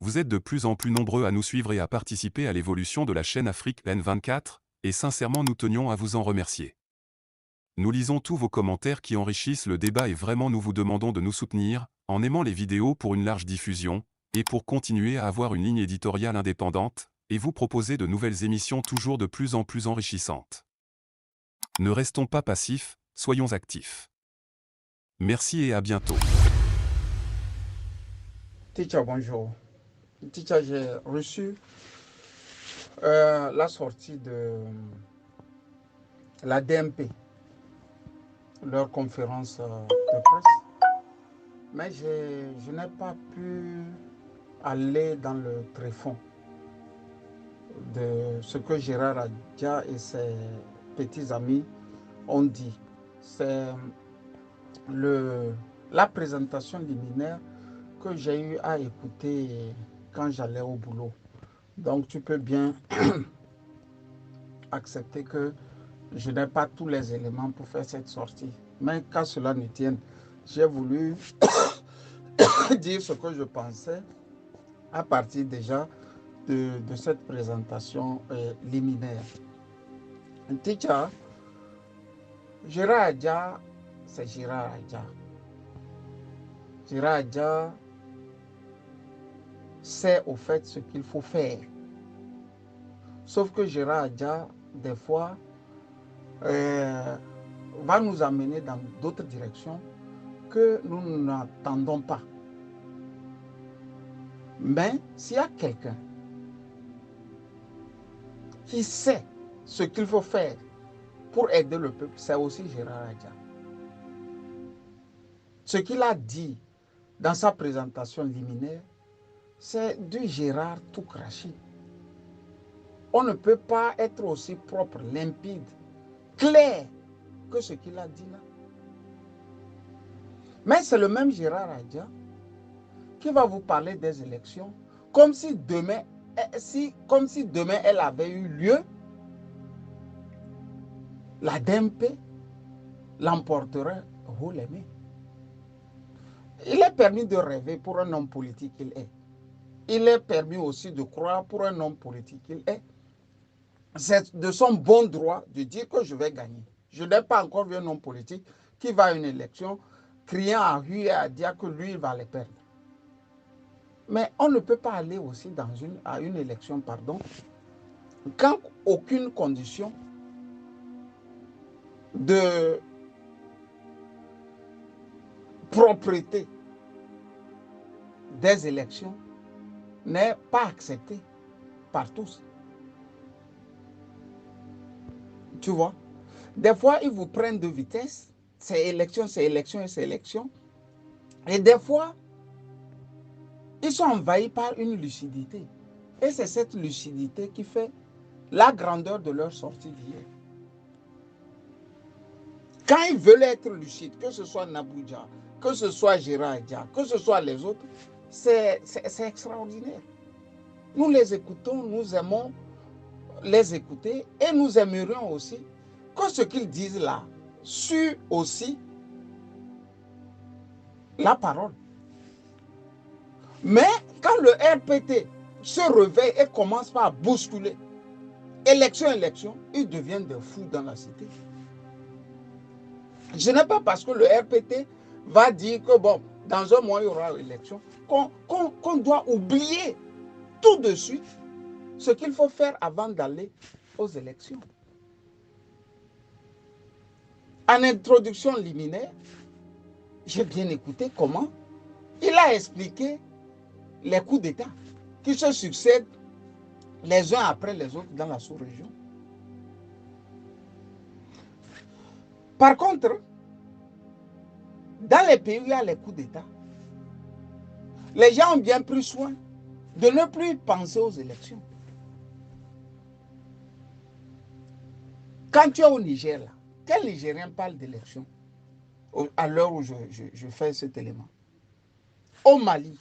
Vous êtes de plus en plus nombreux à nous suivre et à participer à l'évolution de la chaîne Afrique N24, et sincèrement nous tenions à vous en remercier. Nous lisons tous vos commentaires qui enrichissent le débat et vraiment nous vous demandons de nous soutenir, en aimant les vidéos pour une large diffusion, et pour continuer à avoir une ligne éditoriale indépendante, et vous proposer de nouvelles émissions toujours de plus en plus enrichissantes. Ne restons pas passifs, soyons actifs. Merci et à bientôt. Teacher, bonjour. Teacher, j'ai reçu la sortie de la DMP, leur conférence de presse, mais je n'ai pas pu aller dans le tréfonds de ce que Gérard Adja et ses petits amis ont dit. C'est la présentation liminaire que j'ai eu à écouter quand j'allais au boulot. Donc tu peux bien accepter que je n'ai pas tous les éléments pour faire cette sortie. Mais qu'à cela ne tienne, j'ai voulu dire ce que je pensais à partir déjà de cette présentation liminaire. Teacher, Gérard Adja, c'est Gérard Adja. Gérard Adja sait au fait ce qu'il faut faire. Sauf que Gérard Adja, des fois, va nous amener dans d'autres directions que nous n'attendons pas. Mais s'il y a quelqu'un qui sait ce qu'il faut faire pour aider le peuple, c'est aussi Gérard Adja. Ce qu'il a dit dans sa présentation liminaire, c'est du Gérard tout craché. On ne peut pas être aussi propre, limpide, clair que ce qu'il a dit là. Mais c'est le même Gérard Adja qui va vous parler des élections comme si demain elle avait eu lieu, la DMP l'emporterait haut les mains. Il est permis de rêver pour un homme politique qu'il est. Il est permis aussi de croire pour un homme politique qu'il est. C'est de son bon droit de dire que je vais gagner. Je n'ai pas encore vu un homme politique qui va à une élection criant à rue et à dire que lui, il va les perdre. Mais on ne peut pas aller aussi à une élection, quand aucune condition de propreté des élections n'est pas acceptée par tous. Tu vois? Des fois, ils vous prennent de vitesse. C'est élection, c'est élection et c'est élection. Et des fois, ils sont envahis par une lucidité. Et c'est cette lucidité qui fait la grandeur de leur sortie d'hier. Quand ils veulent être lucides, que ce soit Nabouja, que ce soit Gérard Adja, que ce soit les autres, c'est extraordinaire. Nous les écoutons, nous aimons les écouter et nous aimerions aussi que ce qu'ils disent là suit aussi la parole. Mais quand le RPT se réveille et commence par bousculer, élection, ils deviennent des fous dans la cité. Ce n'est pas parce que le RPT va dire que bon, dans un mois il y aura élection, qu'on doit oublier tout de suite ce qu'il faut faire avant d'aller aux élections. En introduction liminaire, j'ai bien écouté comment il a expliqué les coups d'État qui se succèdent les uns après les autres dans la sous-région. Par contre, dans les pays où il y a les coups d'État, les gens ont bien pris soin de ne plus penser aux élections. Quand tu es au Niger, là, quel Nigérien parle d'élections à l'heure où je fais cet élément? Au Mali,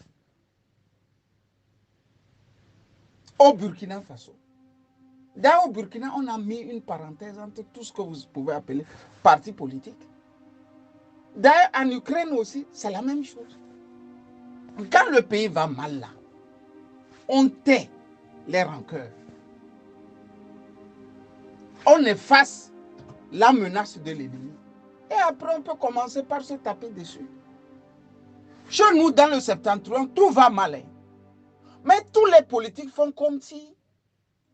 au Burkina Faso. D'ailleurs, au Burkina, on a mis une parenthèse entre tout ce que vous pouvez appeler parti politique. D'ailleurs, en Ukraine aussi, c'est la même chose. Quand le pays va mal là, on tait les rancœurs. On efface la menace de l'ennemi. Et après, on peut commencer par se taper dessus. Chez nous, dans le septentrion, tout va mal. Mais tous les politiques font comme si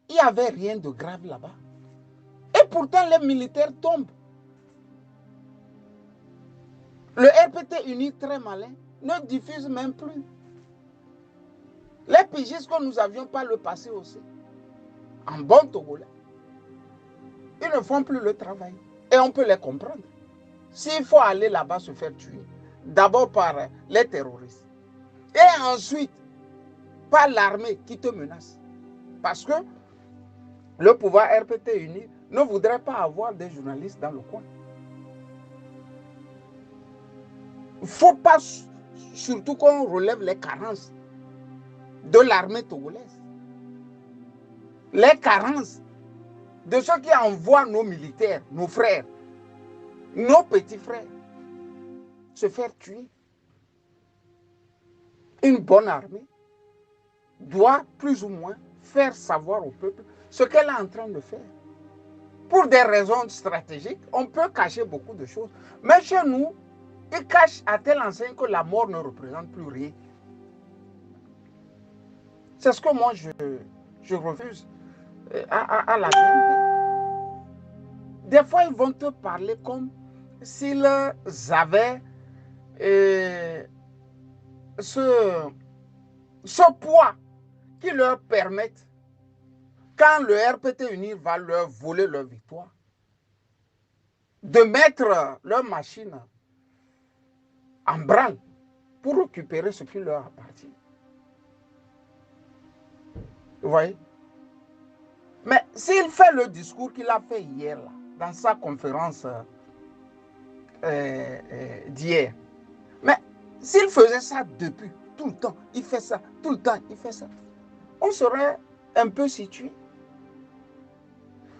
il n'y avait rien de grave là-bas. Et pourtant, les militaires tombent. Le RPT uni, très malin, ne diffuse même plus. Les pigistes que nous avions par le passé aussi, en bon togolais, ils ne font plus le travail. Et on peut les comprendre. S'il faut aller là-bas se faire tuer, d'abord par les terroristes, et ensuite par l'armée qui te menace. Parce que le pouvoir RPT uni ne voudrait pas avoir des journalistes dans le coin. Il ne faut pas surtout qu'on relève les carences de l'armée togolaise. Les carences de ceux qui envoient nos militaires, nos frères, nos petits frères, se faire tuer. Une bonne armée doit plus ou moins faire savoir au peuple ce qu'elle est en train de faire. Pour des raisons stratégiques, on peut cacher beaucoup de choses. Mais chez nous, ils cachent à telle enseigne que la mort ne représente plus rien. C'est ce que moi, je refuse à la BNP. Des fois, ils vont te parler comme s'ils avaient ce poids qui leur permette, quand le RPT uni va leur voler leur victoire, de mettre leur machine en branle pour récupérer ce qui leur appartient. Vous voyez? Mais s'il fait le discours qu'il a fait hier, là, dans sa conférence d'hier, mais s'il faisait ça depuis, tout le temps, il fait ça, tout le temps, il fait ça, on serait un peu situé.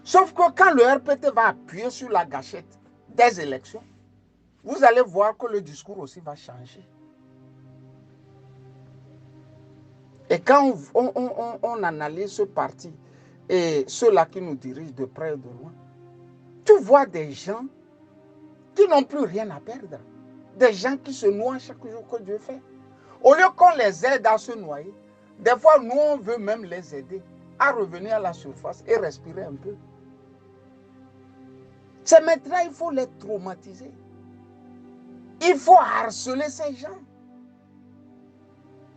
Sauf que quand le RPT va appuyer sur la gâchette des élections, vous allez voir que le discours aussi va changer. Et quand on analyse ce parti et ceux-là qui nous dirigent de près et de loin, tu vois des gens qui n'ont plus rien à perdre. Des gens qui se noient chaque jour que Dieu fait. Au lieu qu'on les aide à se noyer, des fois, nous, on veut même les aider à revenir à la surface et respirer un peu. C'est maintenant, il faut les traumatiser. Il faut harceler ces gens.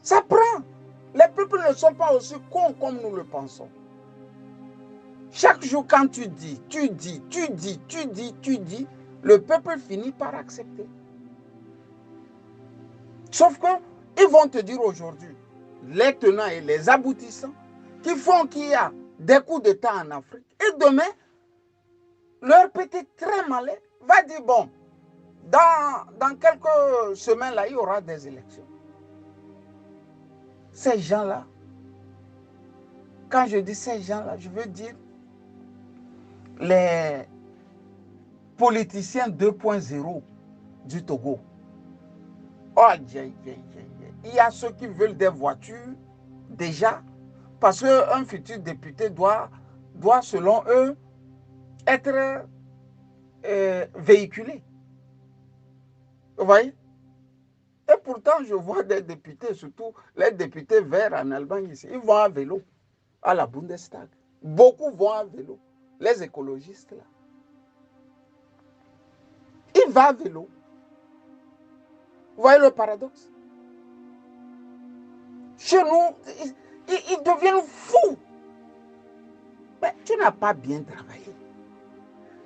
Ça prend. Les peuples ne sont pas aussi cons comme nous le pensons. Chaque jour, quand tu dis, le peuple finit par accepter. Sauf qu'ils vont te dire aujourd'hui, les tenants et les aboutissants, qui font qu'il y a des coups d'État en Afrique. Et demain, leur petit très malin va dire, bon, dans quelques semaines, là, il y aura des élections. Ces gens-là, quand je dis ces gens-là, je veux dire les politiciens 2.0 du Togo. Oh, il y a ceux qui veulent des voitures déjà, parce qu'un futur député doit, selon eux, être véhiculé. Vous voyez? Et pourtant, je vois des députés, surtout les députés verts en Allemagne ici, ils vont à vélo à la Bundestag. Beaucoup vont à vélo. Les écologistes, là. Ils vont à vélo. Vous voyez le paradoxe? Chez nous, ils deviennent fous. Mais tu n'as pas bien travaillé.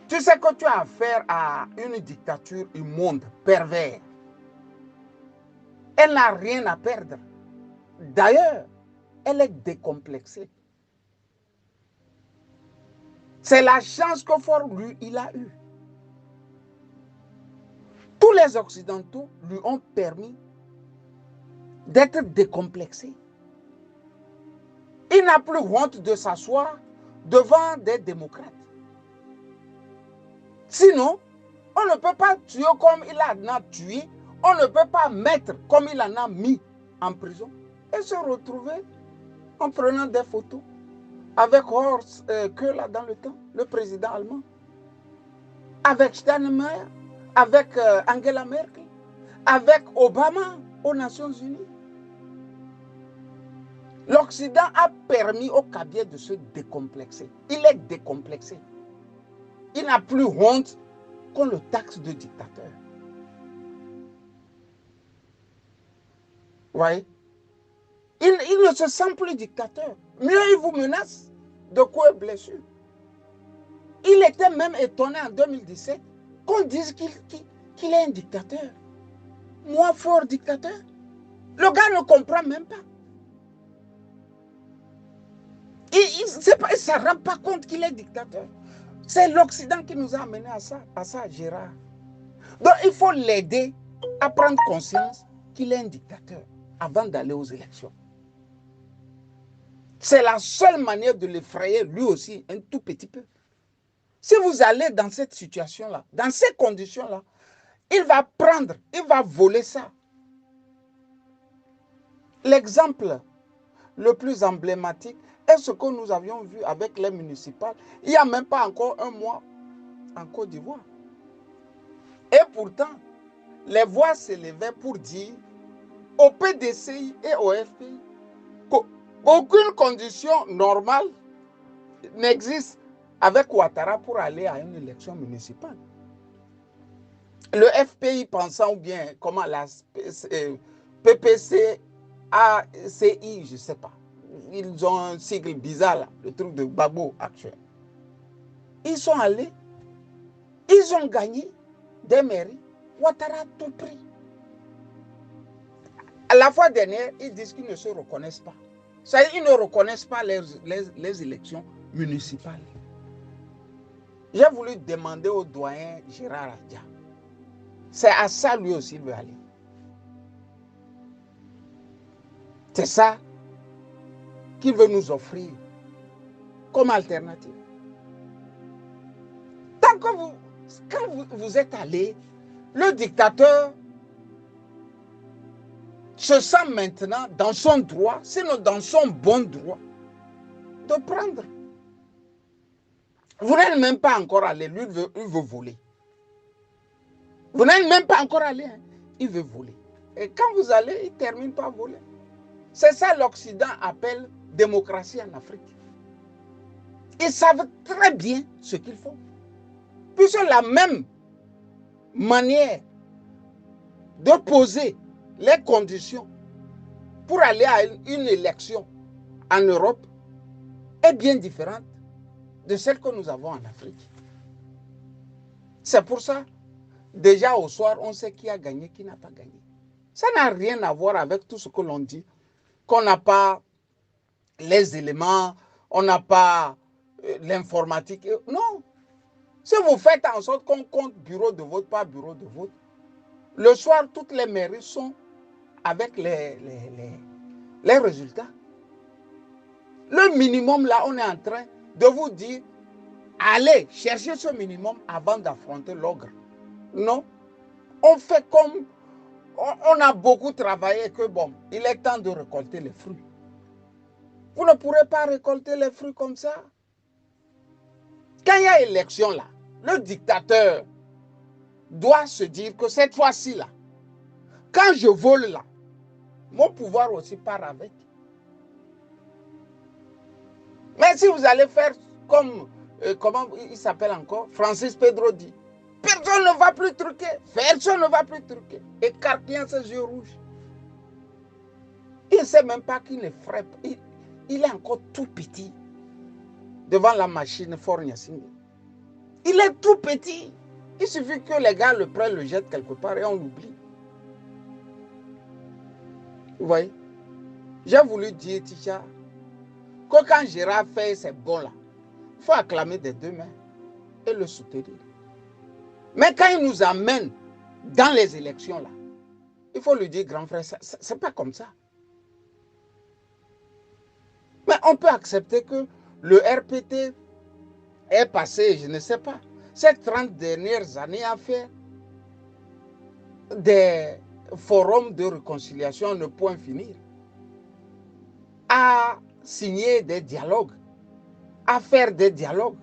Tu sais que tu as affaire à une dictature immonde, perverse. Elle n'a rien à perdre. D'ailleurs, elle est décomplexée. C'est la chance que Faure, lui, il a eue. Tous les Occidentaux lui ont permis d'être décomplexé. Il n'a plus honte de s'asseoir devant des démocrates. Sinon, on ne peut pas tuer comme il en a tué, on ne peut pas mettre comme il en a mis en prison et se retrouver en prenant des photos avec Horst Köhler dans le temps, le président allemand, avec Steinmeier, avec Angela Merkel, avec Obama aux Nations Unies. L'Occident a permis au Kabila de se décomplexer. Il est décomplexé. Il n'a plus honte qu'on le taxe de dictateur. Vous voyez? Il ne se sent plus dictateur. Mieux, il vous menace de coups et blessures. Il était même étonné en 2017 qu'on dise qu'il est un dictateur. Moi, fort dictateur. Le gars ne comprend même pas. Il ne se rend pas compte qu'il est dictateur. C'est l'Occident qui nous a amené à ça, Gérard. Donc, il faut l'aider à prendre conscience qu'il est un dictateur avant d'aller aux élections. C'est la seule manière de l'effrayer, lui aussi, un tout petit peu. Si vous allez dans cette situation-là, dans ces conditions-là, il va prendre, il va voler ça. L'exemple le plus emblématique est ce que nous avions vu avec les municipales il n'y a même pas encore un mois en Côte d'Ivoire. Et pourtant, les voix s'élevaient pour dire au PDCI et au FPI qu'aucune condition normale n'existe avec Ouattara pour aller à une élection municipale. Le FPI pensant, ou bien comment la PPC, ACI, je ne sais pas. Ils ont un sigle bizarre là, le truc de Gbagbo actuel. Ils sont allés, ils ont gagné des mairies. Ouattara a tout pris. À la fois dernière, ils disent qu'ils ne se reconnaissent pas. C'est-à-dire qu'ils ne reconnaissent pas les élections municipales. J'ai voulu demander au doyen Gérard Adja. C'est à ça lui aussi il veut aller. C'est ça qu'il veut nous offrir comme alternative. Tant que quand vous êtes allé, le dictateur se sent maintenant dans son droit, sinon dans son bon droit, de prendre. Vous n'êtes même pas encore allé, lui il veut voler. Vous n'êtes même pas encore allé, hein? Il veut voler. Et quand vous allez, il termine par voler. C'est ça l'Occident appelle démocratie en Afrique. Ils savent très bien ce qu'ils font. Puisque la même manière de poser les conditions pour aller à une élection en Europe est bien différente de celle que nous avons en Afrique. C'est pour ça, déjà au soir, on sait qui a gagné, qui n'a pas gagné. Ça n'a rien à voir avec tout ce que l'on dit, qu'on n'a pas les éléments, on n'a pas l'informatique. Non. Si vous faites en sorte qu'on compte bureau de vote par bureau de vote, le soir, toutes les mairies sont avec les résultats. Le minimum, là, on est en train de vous dire, allez chercher ce minimum avant d'affronter l'ogre. Non. On fait comme, on a beaucoup travaillé que bon, il est temps de récolter les fruits. Vous ne pourrez pas récolter les fruits comme ça. Quand il y a élection là, le dictateur doit se dire que cette fois-ci là, quand je vole là, mon pouvoir aussi part avec. Mais si vous allez faire comme, comment il s'appelle encore, Francis Pedro dit, personne ne va plus truquer, personne ne va plus truquer. Écarquillant ses yeux rouges. Il ne sait même pas qu'il ne ferait pas. Il est encore tout petit devant la machine Fort Gnassingbé. Il est tout petit. Il suffit que les gars le prennent, le jettent quelque part et on l'oublie. Vous voyez? J'ai voulu dire, Ticha, que quand Gérard fait ces bons-là, il faut acclamer des deux mains et le soutenir. Mais quand il nous amène dans les élections, là, il faut lui dire, grand frère, ce n'est pas comme ça. Mais on peut accepter que le RPT est passé, je ne sais pas, ces 30 dernières années à faire des forums de réconciliation ne point finir, à signer des dialogues, à faire des dialogues,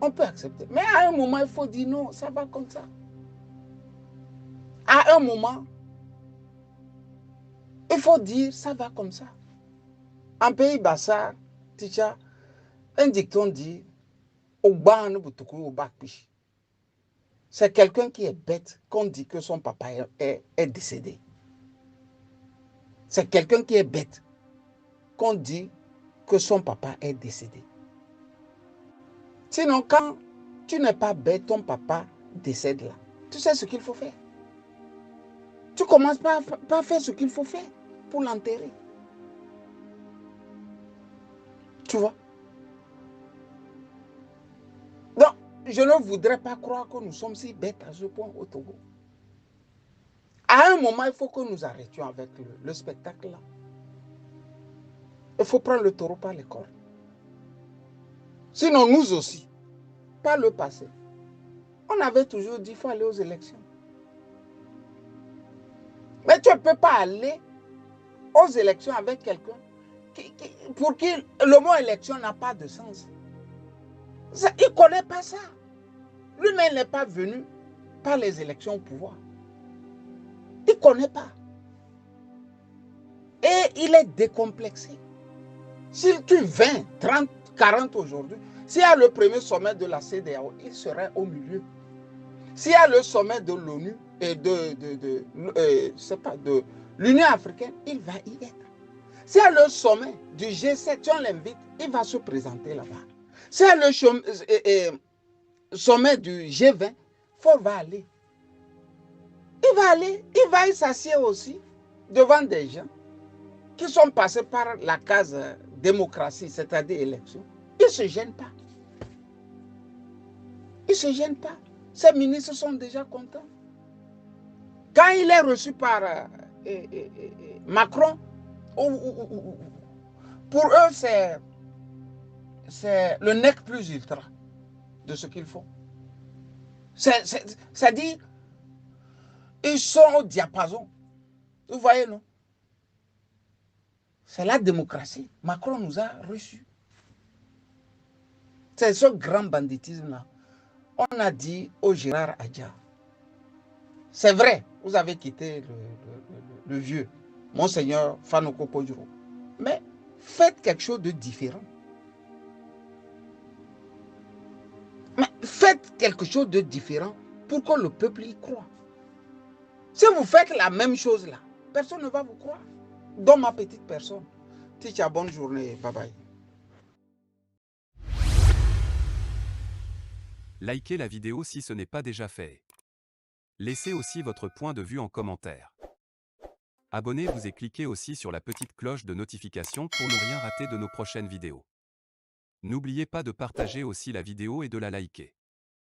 on peut accepter. Mais à un moment, il faut dire non, ça va comme ça. À un moment, il faut dire ça va comme ça. En pays Bassar, Ticha, un dicton dit c'est quelqu'un qui est bête qu'on dit que son papa est décédé. C'est quelqu'un qui est bête qu'on dit que son papa est décédé. Sinon, quand tu n'es pas bête, ton papa décède là. Tu sais ce qu'il faut faire. Tu commences par faire ce qu'il faut faire pour l'enterrer. Tu vois? Donc, je ne voudrais pas croire que nous sommes si bêtes à ce point au Togo. À un moment, il faut que nous arrêtions avec le spectacle là. Il faut prendre le taureau par les cornes. Sinon, nous aussi, par le passé, on avait toujours dit qu'il faut aller aux élections. Mais tu ne peux pas aller aux élections avec quelqu'un pour qui le mot élection n'a pas de sens. Il ne connaît pas ça. Lui-même n'est pas venu par les élections au pouvoir. Il ne connaît pas. Et il est décomplexé. Si tu 20, 30, 40 aujourd'hui, s'il y a le premier sommet de la CEDEAO, il serait au milieu. S'il y a le sommet de l'ONU et de l'Union africaine, il va y être. S'il y a le sommet du G7, si on l'invite, il va se présenter là-bas. S'il y a le sommet du G20, Faure va aller. Il va aller, il va y s'assied aussi devant des gens qui sont passés par la case démocratie, c'est-à-dire élection. Il ne se gêne pas. Il ne se gêne pas. Ses ministres sont déjà contents. Quand il est reçu par Macron, pour eux, c'est le nec plus ultra de ce qu'ils font. C'est-à-dire, ils sont au diapason. Vous voyez, non? C'est la démocratie. Macron nous a reçus. C'est ce grand banditisme-là. On a dit au Gérard Adja, c'est vrai, vous avez quitté le vieux, Monseigneur Fanoko Podjoro, mais faites quelque chose de différent. Mais faites quelque chose de différent pour que le peuple y croit. Si vous faites la même chose là, personne ne va vous croire. Dans ma petite personne. Ticha, bonne journée. Bye bye. Likez la vidéo si ce n'est pas déjà fait. Laissez aussi votre point de vue en commentaire. Abonnez-vous et cliquez aussi sur la petite cloche de notification pour ne rien rater de nos prochaines vidéos. N'oubliez pas de partager aussi la vidéo et de la liker.